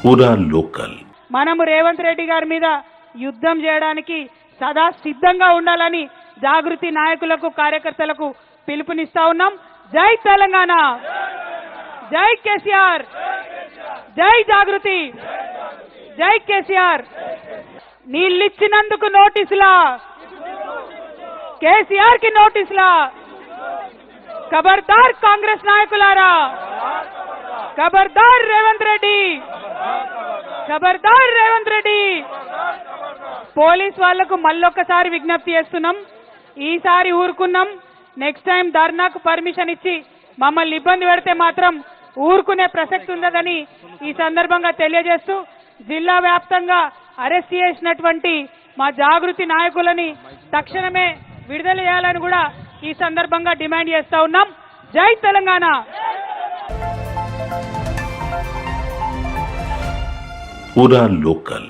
పూరా లోకల్. మనము రేవంత్ రెడ్డి గారి మీద యుద్ధం చేయడానికి సదా సిద్ధంగా ఉండాలని జాగృతి నాయకులకు కార్యకర్తలకు పిలుపునిస్తా ఉన్నాం. జై తెలంగాణ, జై కేసీఆర్, జై జాగృతి, జై కేసీఆర్. నీళ్ళిచ్చినందుకు నోటీసులా, కేసీఆర్ కి నోటీసులా. ఖబర్దార్ కాంగ్రెస్ నాయకులారా, ఖబర్దార్ రేవంత్ రెడ్డి, ఖబర్దార్ రేవంత్ రెడ్డి. పోలీస్ వాళ్లకు మళ్ళొక్కసారి విజ్ఞప్తి చేస్తున్నాం, ఈసారి ఊరుకున్నాం. నెక్స్ట్ టైం ధర్నాకు పర్మిషన్ ఇచ్చి మమ్మల్ని ఇబ్బంది పెడితే మాత్రం ఊరుకునే ప్రసక్తి ఉండదని ఈ సందర్భంగా తెలియజేస్తూ, జిల్లా వ్యాప్తంగా అరెస్ట్ చేసినటువంటి మా జాగృతి నాయకులని తక్షణమే విడుదల చేయాలని కూడా ఈ సందర్భంగా డిమాండ్ చేస్తా ఉన్నాం. జై తెలంగాణ. పూరా లోకల్.